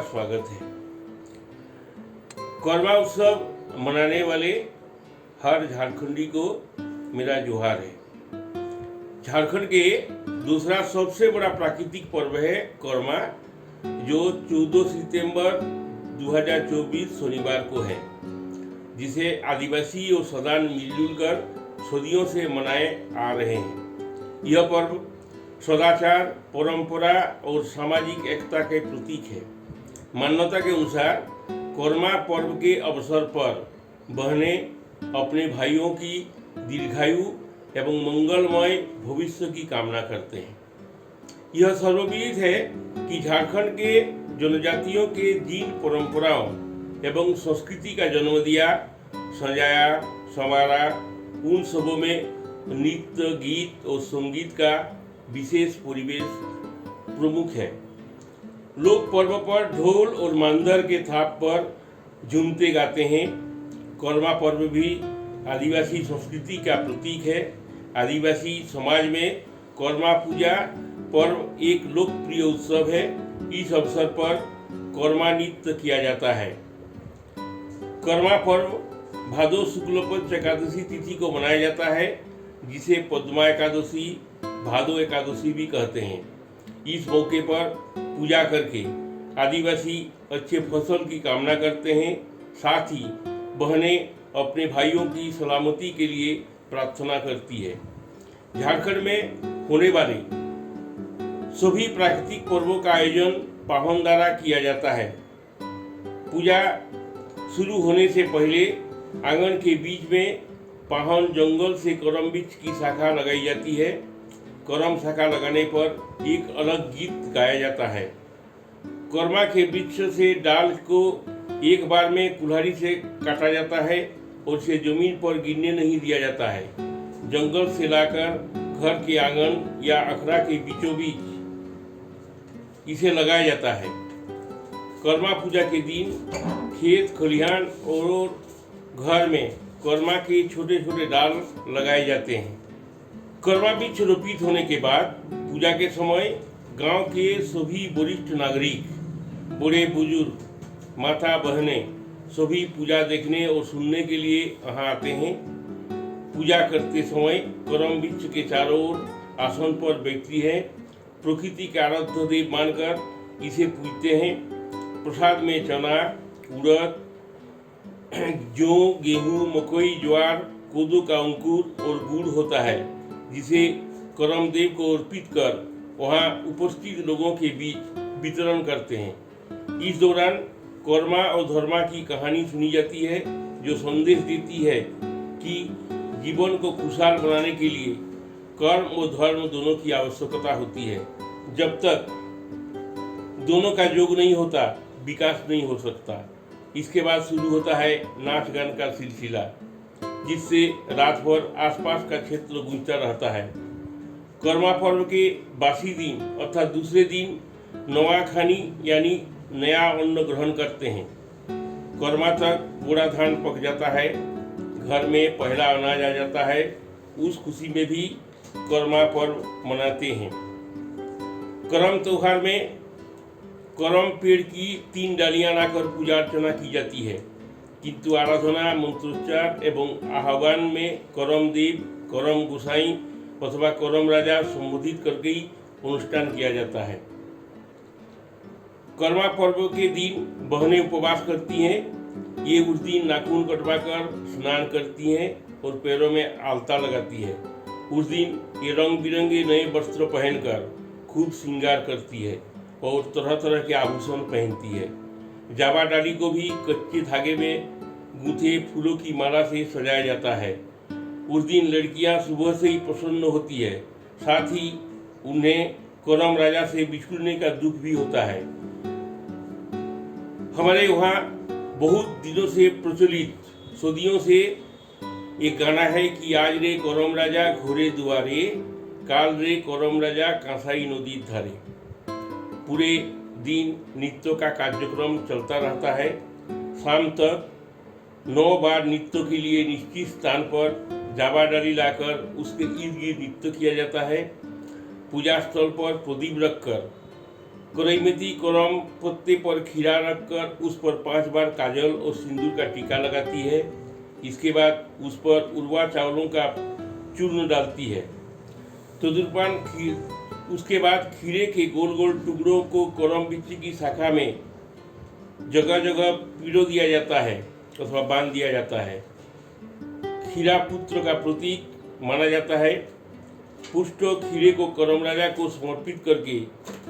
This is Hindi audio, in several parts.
स्वागत है। कोरमा उत्सव मनाने वाले हर झारखंडी को मेरा जोहार है। झारखंड के दूसरा सबसे बड़ा प्राकृतिक पर्व है कोरमा, जो 14 सितंबर 2024 शनिवार को है, जिसे आदिवासी और सदान मिलजुल कर सदियों से मनाए आ रहे हैं। यह पर्व सदाचार, परंपरा और सामाजिक एकता के प्रतीक है। मान्यता के अनुसार कोरमा पर्व के अवसर पर बहनें अपने भाइयों की दीर्घायु एवं मंगलमय भविष्य की कामना करते हैं। यह सर्वविदित है कि झारखंड के जनजातियों के जिन परंपराओं एवं संस्कृति का जन्म दिया, सजाया, संवारा, उन सबों में नृत्य, गीत और संगीत का विशेष परिवेश प्रमुख है। लोग पर्व पर ढोल और मांदर के थाप पर झूमते गाते हैं। कोरमा पर्व भी आदिवासी संस्कृति का प्रतीक है। आदिवासी समाज में कोरमा पूजा पर्व एक लोकप्रिय उत्सव है। इस अवसर पर कोरमा नृत्य किया जाता है। कोरमा पर्व भादो शुक्ल पक्ष एकादशी तिथि को मनाया जाता है, जिसे पद्मा एकादशी, भादो एकादशी भी कहते हैं। इस मौके पर पूजा करके आदिवासी अच्छे फसल की कामना करते हैं। साथ ही बहनें अपने भाइयों की सलामती के लिए प्रार्थना करती है। झारखंड में होने वाले सभी प्राकृतिक पर्वों का आयोजन पावन द्वारा किया जाता है। पूजा शुरू होने से पहले आंगन के बीच में पावन जंगल से करम वृक्ष की शाखा लगाई जाती है। करम शाखा लगाने पर एक अलग गीत गाया जाता है। कोरमा के वृक्ष से डाल को एक बार में कुल्हाड़ी से काटा जाता है और इसे जमीन पर गिरने नहीं दिया जाता है। जंगल से लाकर घर के आंगन या अखड़ा के बीचों बीच इसे लगाया जाता है। कोरमा पूजा के दिन खेत, खलिहान और घर में कोरमा के छोटे छोटे डाल लगाए जाते हैं। कोरमा वृक्ष रोपित होने के बाद पूजा के समय गांव के सभी वरिष्ठ नागरिक, बड़े बुजुर्ग, माता बहनें सभी पूजा देखने और सुनने के लिए यहाँ आते हैं। पूजा करते समय करम वृक्ष के चारों ओर आसन पर बैठती है। प्रकृति के आराध्य देव मानकर इसे पूजते हैं। प्रसाद में चना, उड़द, जौ, गेहूँ, मकई, ज्वार, कोदो का अंकुर और गुड़ होता है, जिसे करम देव को अर्पित कर वहाँ उपस्थित लोगों के बीच वितरण करते हैं। इस दौरान कोरमा और धर्मा की कहानी सुनी जाती है, जो संदेश देती है कि जीवन को खुशहाल बनाने के लिए कर्म और धर्म दोनों की आवश्यकता होती है। जब तक दोनों का योग नहीं होता, विकास नहीं हो सकता। इसके बाद शुरू होता है नाच गान का सिलसिला, जिससे रात भर आसपास का क्षेत्र गूंजता रहता है। कोरमा पर्व के बासी दिन अर्थात दूसरे दिन नवाखानी यानी नया अन्न ग्रहण करते हैं। कोरमा तक पूरा धान पक जाता है, घर में पहला अनाज आ जाता है। उस खुशी में भी कोरमा पर्व मनाते हैं। करम त्योहार में करम पेड़ की 3 डालियां लाकर पूजा अर्चना की जाती है, किंतु आराधना, मंत्रोच्चार एवं आह्वान में करम देव, करम गोसाई अथवा करम राजा संबोधित करके ही अनुष्ठान किया जाता है। कोरमा पर्व के दिन बहनें उपवास करती हैं। ये उस दिन नाखून कटवाकर स्नान करती हैं और पैरों में आलता लगाती है। उस दिन ये रंग बिरंगे नए वस्त्र पहनकर खूब श्रृंगार करती है और तरह तरह के आभूषण पहनती है। जावा डाली को भी कच्चे धागे में गूंथे फूलों की माला से सजाया जाता है। उस दिन लड़कियां सुबह से ही प्रसन्न होती है। साथ ही उन्हें करम राजा से बिछुड़ने का दुख भी होता है। हमारे वहाँ बहुत दिनों से प्रचलित, सदियों से एक गाना है कि आज रे करम राजा घोरे दुआरे, काल रे करम राजा कांसाई नदी धारे। पूरे दिन नृत्यों का कार्यक्रम चलता रहता है। शाम तक 9 बार नृत्यों के लिए निश्चित स्थान पर जावा डाली लाकर उसके इर्द गिर्द नृत्य किया जाता है। पूजा स्थल पर प्रदीप रखकर करईमती करम पत्ते पर खीरा रखकर उस पर 5 बार काजल और सिंदूर का टीका लगाती है। इसके बाद उस पर उरवा चावलों का चूर्ण डालती है। तदुपरांत उसके बाद खीरे के गोल गोल टुकड़ों को करम वृक्ष की शाखा में जगह जगह पिरो दिया जाता है अथवा बांध दिया जाता है। खीरा पुत्र का प्रतीक माना जाता है। पुष्ट खीरे को करम राजा को समर्पित करके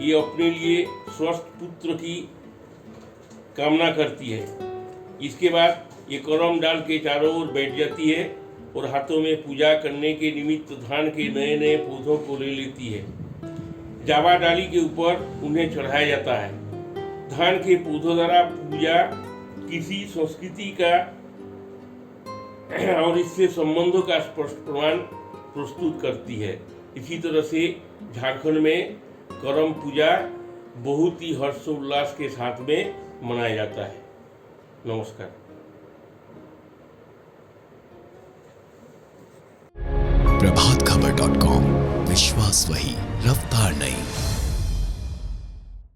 ये अपने लिए स्वस्थ पुत्र की कामना करती है। इसके बाद ये करम डाल के चारों ओर बैठ जाती है और हाथों में पूजा करने के निमित्त धान के नए नए पौधों को ले लेती है। जावा डाली के ऊपर उन्हें चढ़ाया जाता है। धान के पौधों द्वारा पूजा किसी संस्कृति का और इससे संबंधों का स्पष्ट प्रमाण प्रस्तुत करती है। इसी तरह से झारखंड में करम पूजा बहुत ही हर्षोल्लास के साथ में मनाया जाता है। नमस्कार। प्रभातखबर.com, विश्वास वही, रफ्तार नहीं।